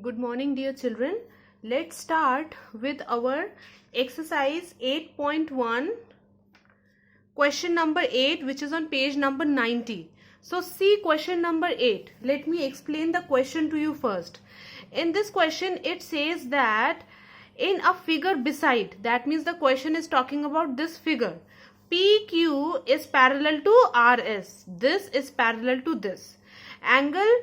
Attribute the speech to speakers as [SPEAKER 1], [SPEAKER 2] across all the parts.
[SPEAKER 1] Good morning, dear children. Let's start with our exercise 8.1, question number 8, which is on page number 90. So see question number 8. Let me explain the question to you first. In this question, it says that in a figure beside, that means the question is talking about this figure. PQ is parallel to RS. This is parallel to this. Angle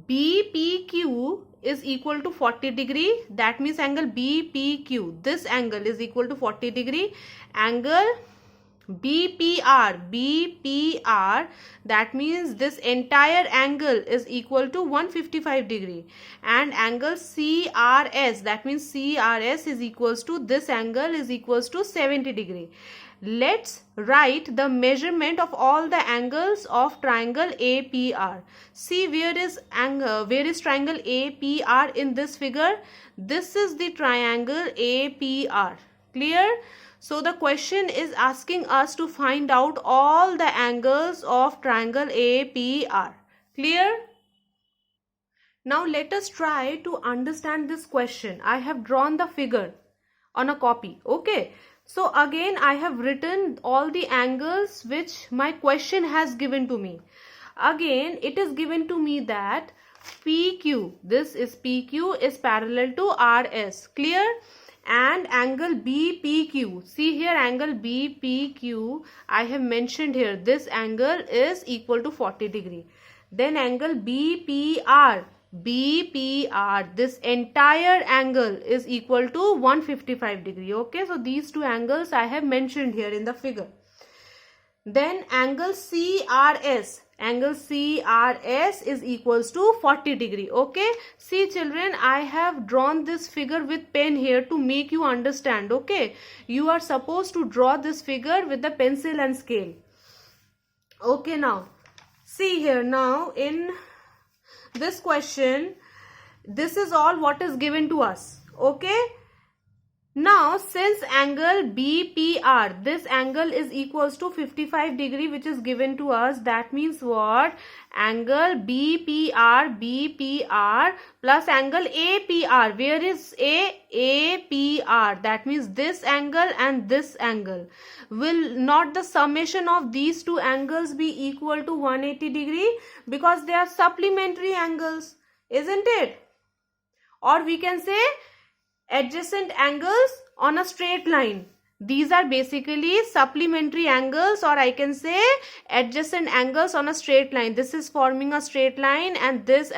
[SPEAKER 1] BPQ is equal to 40 degree. That means angle BPQ, this angle is equal to 40 degree. Angle BPR, that means this entire angle is equal to 155 degree. And angle CRS, that means CRS is equals to this angle is equals to 70 degree. Let's write the measurement of all the angles of triangle APR. See where is triangle APR in this figure? This is the triangle APR. Clear? So the question is asking us to find out all the angles of triangle APR. Clear? Now let us try to understand this question. I have drawn the figure on a copy. Okay. So again I have written all the angles which my question has given to me. Again it is given to me that PQ, this is PQ, is parallel to RS. Clear? And angle BPQ, see here angle BPQ, I have mentioned here this angle is equal to 40 degree. Then angle BPR, this entire angle is equal to 155 degree. Okay, so these two angles I have mentioned here in the figure. Then angle CRS, is equals to 40 degree. Okay, see children, I have drawn this figure with pen here to make you understand. Okay, you are supposed to draw this figure with the pencil and scale. Okay, now see here, now in this question, this is all what is given to us. Okay, now since angle BPR, this angle is equals to 55 degree which is given to us, that means what? Angle BPR plus angle APR. Where is APR? That means this angle and this angle. Will not the summation of these two angles be equal to 180 degree? Because they are supplementary angles, isn't it? Or we can say adjacent angles on a straight line. These are basically supplementary angles, or I can say adjacent angles on a straight line. This is forming a straight line and this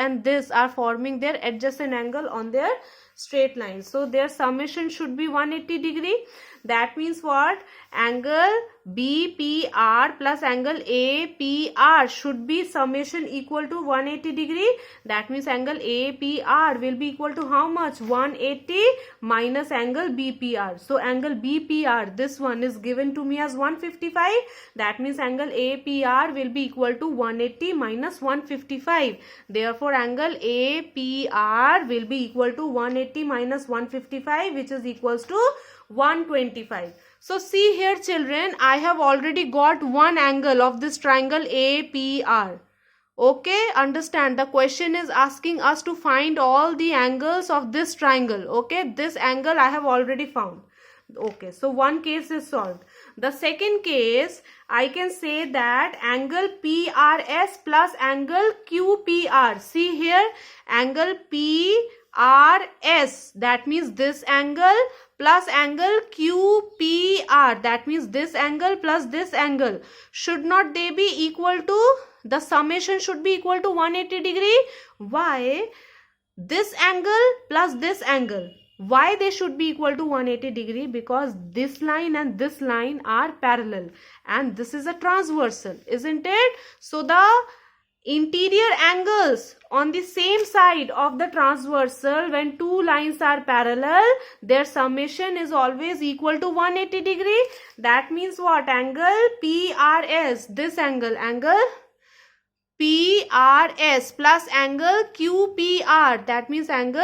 [SPEAKER 1] are forming their adjacent angle on their straight line. So their summation should be 180 degree. That means what? Angle BPR plus angle APR should be summation equal to 180 degree. That means angle APR will be equal to how much? 180 minus angle BPR. So angle BPR, this one is given to me as 155. That means angle APR will be equal to 180 minus 155. Therefore angle APR will be equal to 180 minus 155, which is equals to 125. So see here children, I have already got one angle of this triangle APR. Okay, understand, the question is asking us to find all the angles of this triangle. Okay, this angle I have already found. Okay, so one case is solved. The second case, I can say that angle PRS plus angle QPR. See here, angle PRS, that means this angle plus angle QPR, that means this angle plus this angle. Should not they be equal to, the summation should be equal to 180 degree? Why? This angle plus this angle. Why they should be equal to 180 degree? Because this line and this line are parallel and this is a transversal, isn't it? So the interior angles on the same side of the transversal, when two lines are parallel, their summation is always equal to 180 degree. That means what? Angle PRS, this angle PRS plus angle QPR, that means angle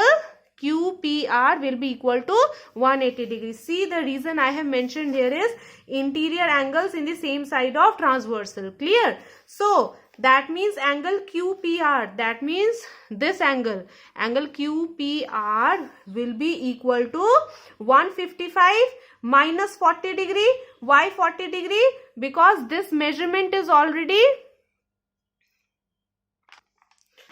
[SPEAKER 1] QPR will be equal to 180 degrees. See, the reason I have mentioned here is interior angles in the same side of transversal. Clear? So That means angle QPR, that means this angle QPR will be equal to 155 minus 40 degree. Why 40 degree? Because this measurement is already,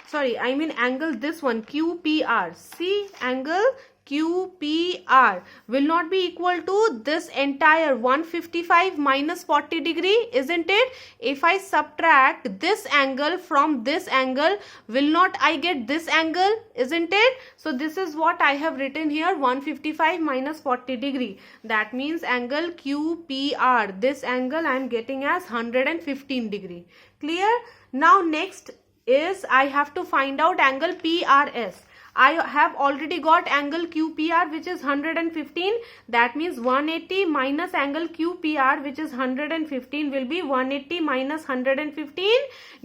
[SPEAKER 1] sorry, I mean angle this one QPR. See, angle QPR will not be equal to this entire 155 minus 40 degree, isn't it? If I subtract this angle from this angle, will not I get this angle, isn't it? So this is what I have written here, 155 minus 40 degree. That means angle QPR, this angle I am getting as 115 degree. Clear? Now next is I have to find out angle PRS. I have already got angle QPR which is 115. That means 180 minus angle QPR which is 115 will be 180 minus 115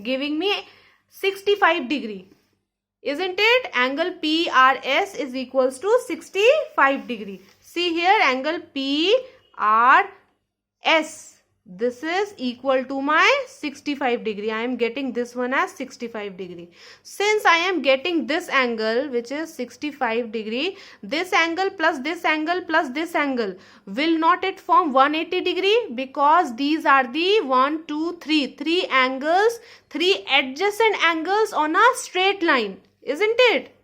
[SPEAKER 1] giving me 65 degree. Isn't it? Angle PRS is equals to 65 degree. See here, angle PRS. This is equal to my 65 degree. I am getting this one as 65 degree. Since I am getting this angle which is 65 degree, this angle plus this angle plus this angle, will not it form 180 degree? Because these are the 1, 2, 3, 3 angles, 3 adjacent angles on a straight line. Isn't it?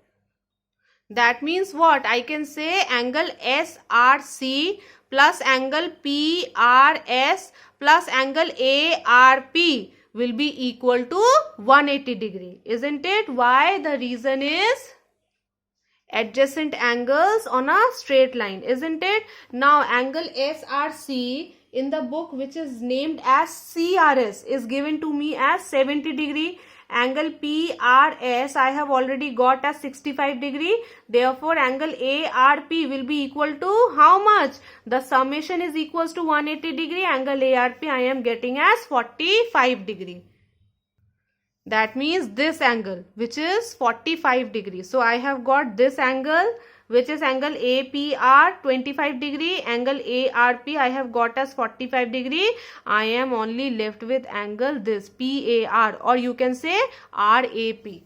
[SPEAKER 1] That means what? I can say angle SRC plus angle PRS plus angle ARP will be equal to 180 degree. Isn't it? Why? The reason is adjacent angles on a straight line. Isn't it? Now angle SRC in the book which is named as CRS is given to me as 70 degree. Angle PRS I have already got as 65 degree. Therefore, angle ARP will be equal to how much? The summation is equals to 180 degree. Angle ARP I am getting as 45 degree. That means this angle which is 45 degree. So, I have got this angle which is angle APR 25 degree, angle ARP I have got as 45 degree. I am only left with angle this PAR, or you can say RAP.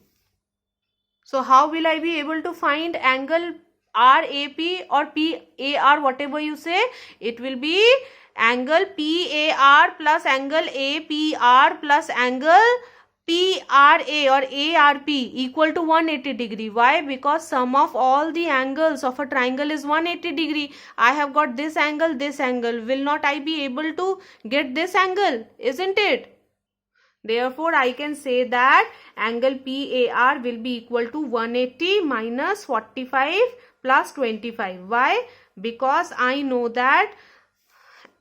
[SPEAKER 1] So how will I be able to find angle RAP or PAR, whatever you say? It will be angle PAR plus angle APR plus angle PRA or ARP equal to 180 degree. Why? Because sum of all the angles of a triangle is 180 degree. I have got this angle, this angle. Will not I be able to get this angle? Isn't it? Therefore, I can say that angle PAR will be equal to 180 minus 45 plus 25. Why? Because I know that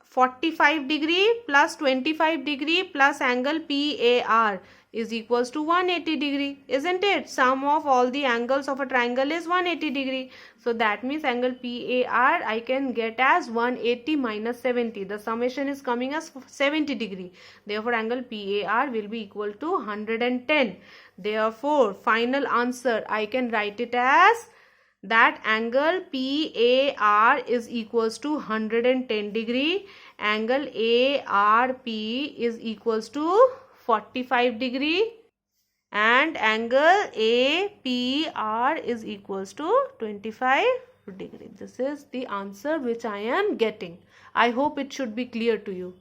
[SPEAKER 1] 45 degree plus 25 degree plus angle PAR is equals to 180 degree, isn't it? Sum of all the angles of a triangle is 180 degree. So that means angle PAR I can get as 180 minus 70. The summation is coming as 70 degree. Therefore, angle PAR will be equal to 110. Therefore, final answer I can write it as that angle PAR is equals to 110 degree. Angle ARP is equals to 45 degree and angle APR is equals to 25 degree. This is the answer which I am getting. I hope it should be clear to you.